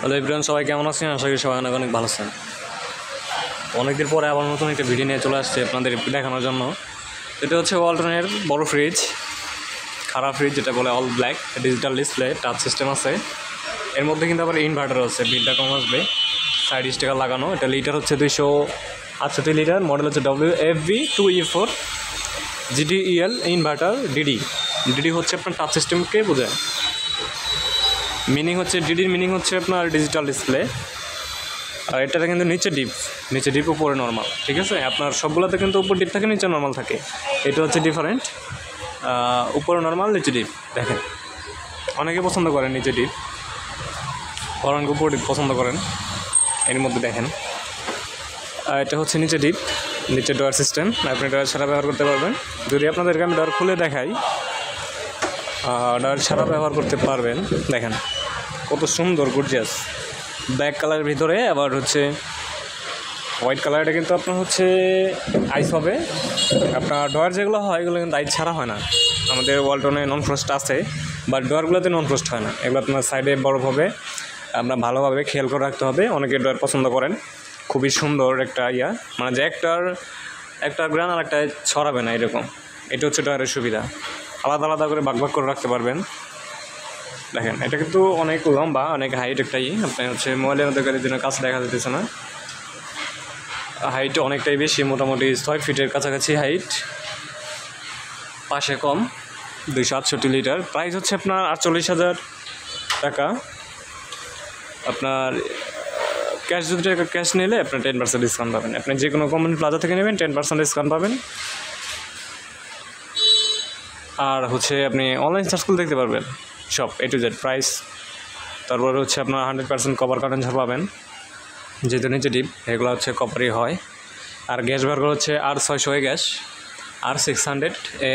Hello everyone, সবাই কেমন আছেন? আশা করি সবাই অনেক অনেক ভালো আছেন। অনেকদিন পরে আবার নতুন একটা ভিডিও নিয়ে চলে আসছে আপনাদের দেখানোর জন্য। এটা হচ্ছে ওয়ালটনের বড় ফ্রিজ, খারাপ ফ্রিজ যেটা বলে, all black, digital display, touch system আছে। এর মধ্যে কিন্তু আবার ইনভার্টার আছে, বিলটা কম আসবে। সাইড স্টিকার লাগানো। এটা লিটার হচ্ছে 268 লিটার, মডেল হচ্ছে WFV2E4 GDEL ইনভার্টার ডিডি হচ্ছে আপনার টাচ সিস্টেমকে বোঝায়। মিনিং হচ্ছে ডিডির মিনিং হচ্ছে আপনার ডিজিটাল ডিসপ্লে। আর এটাতে কিন্তু নিচে ডিপ উপরে নর্মাল, ঠিক আছে? আপনার সবগুলোতে কিন্তু উপর ডিপ থাকে, নিচে নর্মাল থাকে। এটা হচ্ছে ডিফারেন্ট, উপরে নর্মাল, নিচে ডিপ। দেখেন, অনেকে পছন্দ করেন নিচে ডিপ, অনেকে উপর ডিপ পছন্দ করেন। এর মধ্যে দেখেন, এটা হচ্ছে নিচে ডিপ, নিচে ডয়ার সিস্টেম। আপনি ডয়ার ছাড়া ব্যবহার করতে পারবেন। যদি আপনাদেরকে আমি ডয়ার খুলে দেখাই, ডয়ার ছাড়া ব্যবহার করতে পারবেন। দেখেন কত সুন্দর গর্জিয়াস, ব্ল্যাক কালারের ভিতরে আবার হচ্ছে হোয়াইট কালার। এটা কিন্তু আপনার হচ্ছে আইস হবে। আপনার ডয়ার যেগুলো হয় এগুলো কিন্তু আইস ছাড়া হয় না। আমাদের ওয়ালটনে নন ফ্রস্ট আছে, বাট ডয়ারগুলোতে নন ফ্রস্ট হয় না। এগুলো আপনার সাইডে বরফ হবে, আপনার ভালোভাবে খেয়াল করে রাখতে হবে। অনেকে ডয়ার পছন্দ করেন। খুবই সুন্দর একটা মানে যে একটা গ্রান আর একটা ছড়াবে না এরকম। এটা হচ্ছে ডয়ারের সুবিধা, আলাদা আলাদা করে ভাগ করে রাখতে পারবেন। দেখেন, এটা কিন্তু অনেক লম্বা, অনেক হাইট একটাই। আপনি হচ্ছে মোবাইলের মধ্যে করে দিনের কাছে দেখা যেতেছে না, হাইট অনেকটাই বেশি, মোটামুটি 6 ফিটের কাছাকাছি হাইট। পাশে কম, 268 লিটার। প্রাইস হচ্ছে আপনার 48,000 টাকা। আপনার যদি ক্যাশ নিলে আপনার 10% ডিসকাউন্ট পাবেন। আপনি যে কোনো কোম্পানি প্লাজা থেকে নেবেন 10% ডিসকাউন্ট পাবেন। আর হচ্ছে আপনি অনলাইন সার্চ করে দেখতে পারবেন সব A to Z প্রাইস। তারপর হচ্ছে আপনার 100% কভার কার্টন ছাড় পাবেন, যেহেতু নিচে ডিপ, এগুলো হচ্ছে কপারই হয়। আর গ্যাস ব্যবহার হচ্ছে R600 গ্যাস, R600A।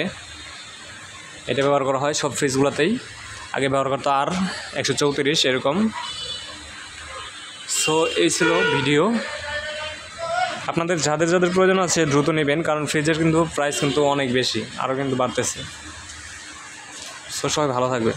এটা ব্যবহার করা হয় সব ফ্রিজগুলোতেই। আগে ব্যবহার করতো R134 এরকম। সো এই ছিল ভিডিও। আপনাদের যাদের প্রয়োজন আছে দ্রুত নেবেন, কারণ ফ্রিজের কিন্তু প্রাইস কিন্তু অনেক বেশি, আরও কিন্তু বাড়তেছে। সো সবাই ভালো থাকবে।